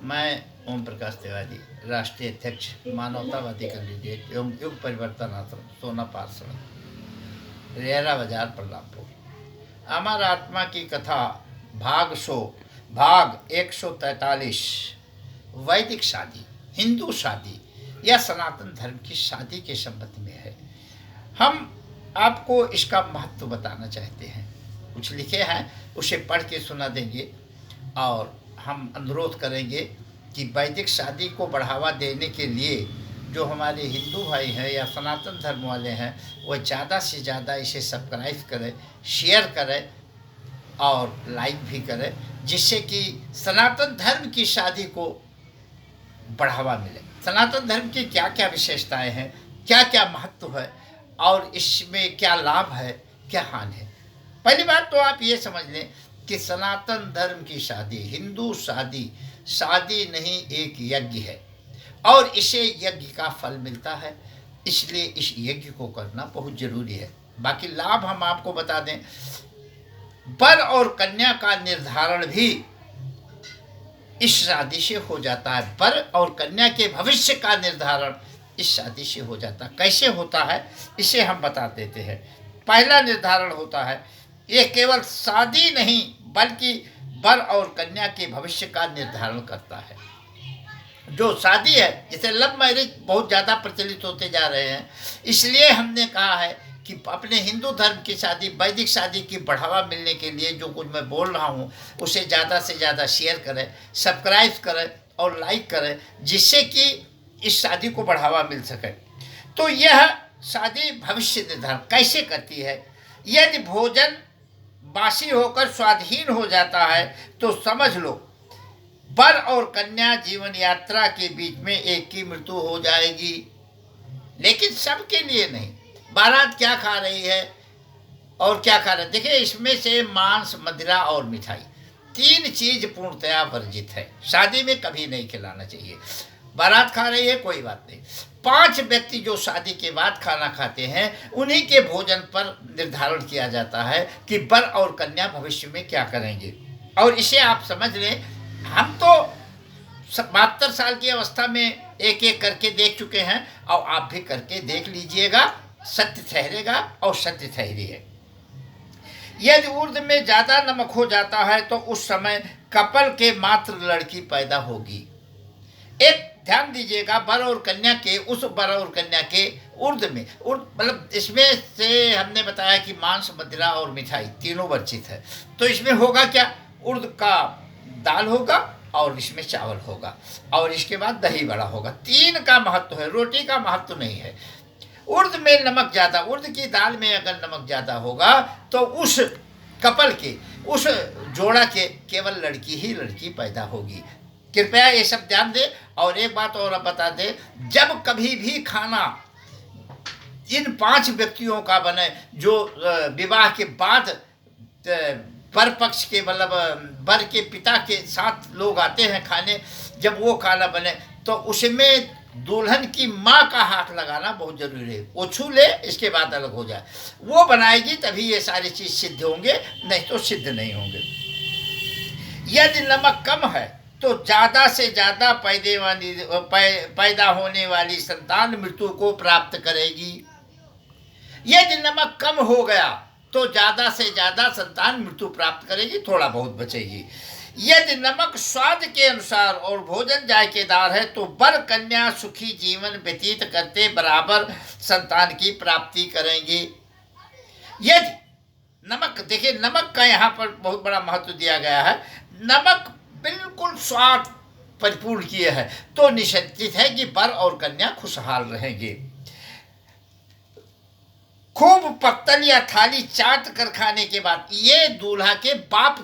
मैं ओम प्रकाश तिवारी, राष्ट्रीय अध्यक्ष, मानवतावादी कैंडिडेट एवं युग परिवर्तन आश्रम, सोना पार्षद, रेरा बाजार, प्रलामपुर। अमर आत्मा की कथा भाग 143। वैदिक शादी, हिंदू शादी या सनातन धर्म की शादी के संबंध में है। हम आपको इसका महत्व बताना चाहते हैं। कुछ लिखे हैं, उसे पढ़ के सुना देंगे और हम अनुरोध करेंगे कि वैदिक शादी को बढ़ावा देने के लिए जो हमारे हिंदू भाई हैं या सनातन धर्म वाले हैं, वह ज़्यादा से ज़्यादा इसे सब्सक्राइब करें, शेयर करें और लाइक भी करें, जिससे कि सनातन धर्म की शादी को बढ़ावा मिले। सनातन धर्म की क्या क्या विशेषताएं हैं, क्या क्या महत्व है और इसमें क्या लाभ है, क्या हानि है। पहली बात तो आप ये समझ लें कि सनातन धर्म की शादी, हिंदू शादी नहीं, एक यज्ञ है और इसे यज्ञ का फल मिलता है, इसलिए इस यज्ञ को करना बहुत जरूरी है। बाकी लाभ हम आपको बता दें, वर और कन्या का निर्धारण भी इस शादी से हो जाता है। वर और कन्या के भविष्य का निर्धारण इस शादी से हो जाता है। कैसे होता है इसे हम बता देते हैं। पहला निर्धारण होता है, ये केवल शादी नहीं बल्कि वर और कन्या के भविष्य का निर्धारण करता है। जो शादी है, जैसे लव मैरिज बहुत ज़्यादा प्रचलित होते जा रहे हैं, इसलिए हमने कहा है कि अपने हिंदू धर्म की शादी, वैदिक शादी की बढ़ावा मिलने के लिए जो कुछ मैं बोल रहा हूँ उसे ज़्यादा से ज़्यादा शेयर करें, सब्सक्राइब करें और लाइक करें, जिससे कि इस शादी को बढ़ावा मिल सके। तो यह शादी भविष्य निर्धारण कैसे करती है? यदि भोजन बासी होकर स्वादहीन हो जाता है तो समझ लो वर और कन्या जीवन यात्रा के बीच में एक की मृत्यु हो जाएगी। लेकिन सबके लिए नहीं। बारात क्या खा रही है और क्या खा रहे, देखिए इसमें से मांस, मदिरा और मिठाई, तीन चीज पूर्णतया वर्जित है, शादी में कभी नहीं खिलाना चाहिए। बारात खा रही है, कोई बात नहीं। 5 व्यक्ति जो शादी के बाद खाना खाते हैं, उन्हीं के भोजन पर निर्धारण किया जाता है कि वर और कन्या भविष्य में क्या करेंगे। और इसे आप समझ लें, हम तो 72 साल की अवस्था में एक एक करके देख चुके हैं और आप भी करके देख लीजिएगा, सत्य ठहरेगा और सत्य ठहरी है। यदि उर्द में ज्यादा नमक हो जाता है तो उस समय कपल के मात्र लड़की पैदा होगी। एक ध्यान दीजिएगा, वर और कन्या के, उस वर और कन्या के उर्द में, मतलब इसमें से हमने बताया कि मांस, मदिरा और मिठाई तीनों वर्जित है। तो इसमें होगा क्या? उर्द का दाल होगा और इसमें चावल होगा और इसके बाद दही बड़ा होगा। 3 का महत्व है, रोटी का महत्व नहीं है। उर्द में नमक ज़्यादा, उर्द की दाल में अगर नमक ज़्यादा होगा तो उस कपल के, उस जोड़ा के केवल लड़की ही लड़की पैदा होगी। कृपया ये सब ध्यान दें। और एक बात और अब बता दें, जब कभी भी खाना इन 5 व्यक्तियों का बने जो विवाह के बाद वर पक्ष के, मतलब वर के पिता के साथ लोग आते हैं खाने, जब वो खाना बने तो उसमें दुल्हन की माँ का हाथ लगाना बहुत जरूरी है। वो छू ले, इसके बाद अलग हो जाए। वो बनाएगी तभी ये सारी चीज सिद्ध होंगे, नहीं तो सिद्ध नहीं होंगे। यदि नमक कम है तो ज्यादा से ज्यादा पैदा होने वाली संतान मृत्यु को प्राप्त करेगी। यदि नमक कम हो गया तो ज्यादा से ज्यादा संतान मृत्यु प्राप्त करेगी, थोड़ा बहुत बचेगी। यदि नमक स्वाद के अनुसार और भोजन जायकेदार है तो वर कन्या सुखी जीवन व्यतीत करते बराबर संतान की प्राप्ति करेंगे। यदि नमक, देखिए नमक का यहाँ पर बहुत बड़ा महत्व दिया गया है। नमक बिल्कुल स्वाद परिपूर्ण किए है तो निश्चित है कि वर और कन्या खुशहाल रहेंगे। खूब पत्तल या थाली चाट कर खाने के बाद, ये दूल्हा के बाप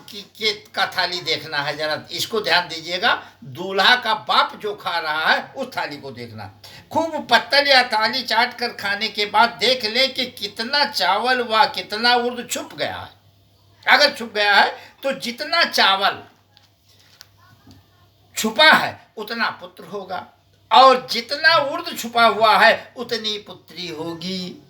का थाली देखना है, जरा इसको ध्यान दीजिएगा। दूल्हा का बाप जो खा रहा है उस थाली को देखना। खूब पत्तल या थाली चाट कर खाने के बाद देख ले कि कितना चावल व कितना उर्द छुप गया है। अगर छुप गया है तो जितना चावल छुपा है उतना पुत्र होगा और जितना उर्द छुपा हुआ है उतनी पुत्री होगी।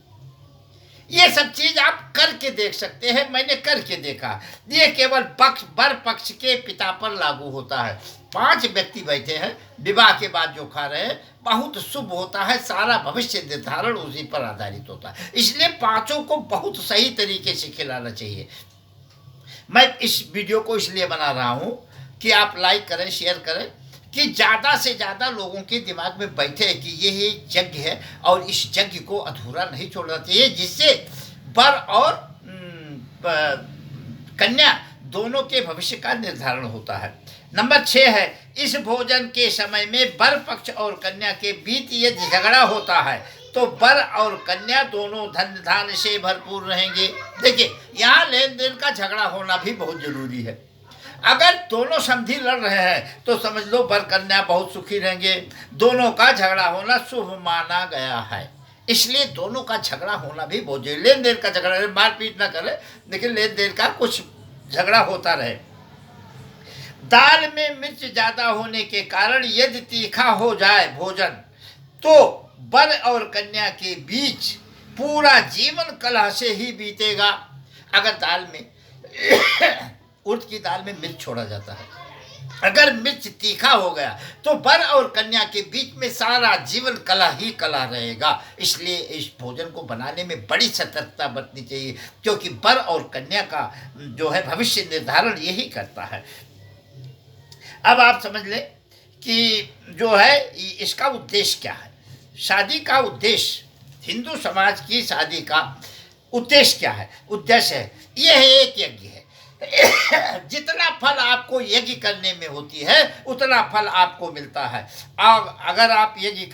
ये सब चीज आप करके देख सकते हैं, मैंने करके देखा। ये केवल वर पक्ष के पिता पर लागू होता है। 5 व्यक्ति बैठे हैं, विवाह के बाद जो खा रहे हैं, बहुत शुभ होता है, सारा भविष्य निर्धारण उसी पर आधारित होता है। इसलिए पांचों को बहुत सही तरीके से खिलाना चाहिए। मैं इस वीडियो को इसलिए बना रहा हूं कि आप लाइक करें, शेयर करें, कि ज़्यादा से ज़्यादा लोगों के दिमाग में बैठे कि ये यज्ञ है और इस यज्ञ को अधूरा नहीं छोड़ना चाहिए, जिससे वर और कन्या दोनों के भविष्य का निर्धारण होता है। नंबर 6 है, इस भोजन के समय में वर पक्ष और कन्या के बीच यदि झगड़ा होता है तो वर और कन्या दोनों धन धान से भरपूर रहेंगे। देखिए, यहाँ लेन देन का झगड़ा होना भी बहुत जरूरी है। अगर दोनों समधी लड़ रहे हैं तो समझ लो वर कन्या बहुत सुखी रहेंगे। दोनों का झगड़ा होना शुभ माना गया है, इसलिए दोनों का झगड़ा होना भी बहुत जरूरी। लेन देन का झगड़ा, मारपीट ना करे, लेकिन लेन देन का कुछ झगड़ा होता रहे। दाल में मिर्च ज्यादा होने के कारण यदि तीखा हो जाए भोजन तो वर और कन्या के बीच पूरा जीवन कलह से ही बीतेगा। अगर दाल में उड़द की दाल में मिर्च छोड़ा जाता है, अगर मिर्च तीखा हो गया तो वर और कन्या के बीच में सारा जीवन कला ही कला रहेगा। इसलिए इस भोजन को बनाने में बड़ी सतर्कता बरतनी चाहिए, क्योंकि वर और कन्या का जो है भविष्य निर्धारण यही करता है। अब आप समझ लें कि जो है इसका उद्देश्य क्या है। शादी का उद्देश्य, हिंदू समाज की शादी का उद्देश्य क्या है? उद्देश्य है यह एक यज्ञ है। जितना फल आपको यज्ञ करने में होती है उतना फल आपको मिलता है। अगर आप यज्ञ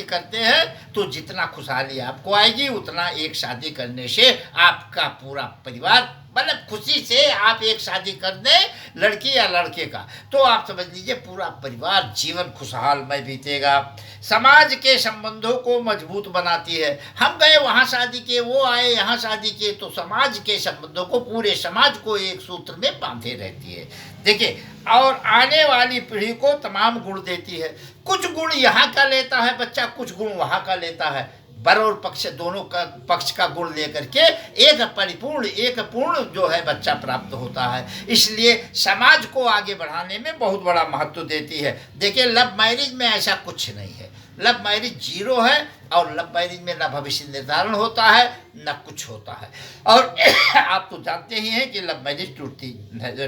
करते हैं तो जितना खुशहाली आपको आएगी उतना एक शादी करने से आपका पूरा परिवार, मतलब खुशी से आप एक शादी कर दें लड़की या लड़के का, तो आप समझ लीजिए पूरा परिवार जीवन खुशहालमय बीतेगा। समाज के संबंधों को मजबूत बनाती है। हम गए वहाँ शादी किए, वो आए यहाँ शादी किए, तो समाज के संबंधों को, पूरे समाज को एक सूत्र में बांधे रहती है। देखिए, और आने वाली पीढ़ी को तमाम गुण देती है। कुछ गुण यहाँ का लेता है बच्चा, कुछ गुण वहाँ का लेता है। वर और पक्ष दोनों का पक्ष का गुण लेकर के एक परिपूर्ण, एक पूर्ण जो है बच्चा प्राप्त होता है। इसलिए समाज को आगे बढ़ाने में बहुत बड़ा महत्व देती है। देखिए, लव मैरिज में ऐसा कुछ नहीं है। लव मैरिज जीरो है, और लव मैरिज में न भविष्य निर्धारण होता है न कुछ होता है। और आप तो जानते ही हैं कि लव मैरिज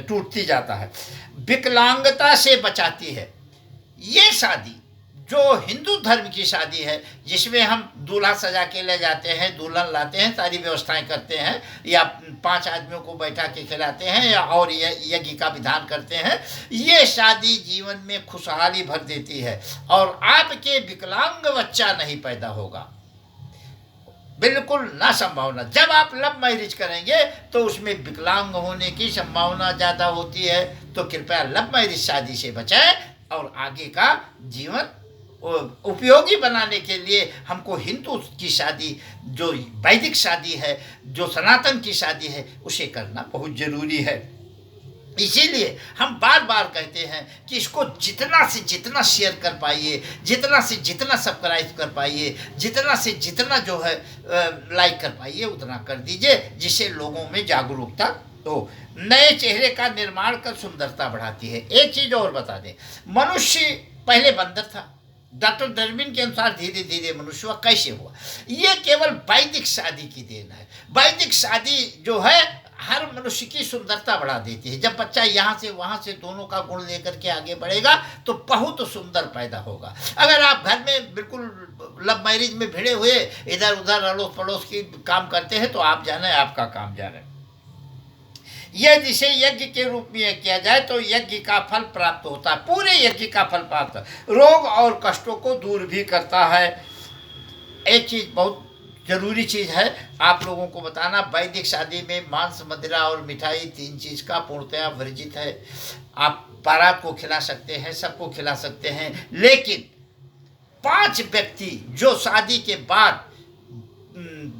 टूटती जाता है। विकलांगता से बचाती है ये शादी। जो हिंदू धर्म की शादी है, जिसमें हम दूल्हा सजा के ले जाते हैं, दुल्हन लाते हैं, सारी व्यवस्थाएं करते हैं, या 5 आदमियों को बैठा के खिलाते हैं, या और यज्ञ का विधान करते हैं, ये शादी जीवन में खुशहाली भर देती है और आपके विकलांग बच्चा नहीं पैदा होगा, बिल्कुल ना संभावना। जब आप लव मैरिज करेंगे तो उसमें विकलांग होने की संभावना ज़्यादा होती है। तो कृपया लव मैरिज शादी से बचाएं और आगे का जीवन उपयोगी बनाने के लिए हमको हिंदू की शादी, जो वैदिक शादी है, जो सनातन की शादी है, उसे करना बहुत जरूरी है। इसीलिए हम बार बार कहते हैं कि इसको जितना से जितना शेयर कर पाइए, जितना से जितना सब्सक्राइब कर पाइए, जितना से जितना जो है लाइक कर पाइए, उतना कर दीजिए, जिससे लोगों में जागरूकता हो। नए चेहरे का निर्माण कर सुंदरता बढ़ाती है। एक चीज़ और बता दें, मनुष्य पहले बंदर था। डॉक्टर डार्विन के अनुसार धीरे धीरे मनुष्य कैसे हुआ, ये केवल वैदिक शादी की देन है। वैदिक शादी जो है हर मनुष्य की सुंदरता बढ़ा देती है। जब बच्चा यहाँ से वहाँ से दोनों का गुण लेकर के आगे बढ़ेगा तो बहुत सुंदर पैदा होगा। अगर आप घर में बिल्कुल लव मैरिज में भिड़े हुए इधर उधर अड़ोस पड़ोस की काम करते हैं तो आप जाने आपका काम जाने। यह जिसे यज्ञ के रूप में किया जाए तो यज्ञ का फल प्राप्त होता है, पूरे यज्ञ का फल प्राप्त, रोग और कष्टों को दूर भी करता है। एक चीज़ बहुत जरूरी चीज़ है आप लोगों को बताना, वैदिक शादी में मांस, मदिरा और मिठाई 3 चीज़ का पूर्णतया वर्जित है। आप बारात को खिला सकते हैं, सबको खिला सकते हैं, लेकिन 5 व्यक्ति जो शादी के बाद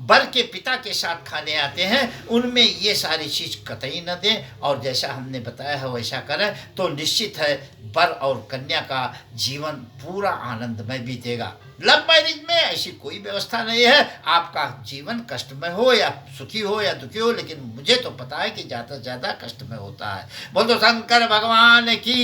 वर के पिता के साथ खाने आते हैं, उनमें ये सारी चीज़ कतई न दें, और जैसा हमने बताया है वैसा करें तो निश्चित है वर और कन्या का जीवन पूरा आनंदमय बीतेगा। लव मैरिज में ऐसी कोई व्यवस्था नहीं है। आपका जीवन कष्ट में हो या सुखी हो या दुखी हो, लेकिन मुझे तो पता है कि ज़्यादा से ज़्यादा कष्ट में होता है। बोल तो शंकर भगवान की।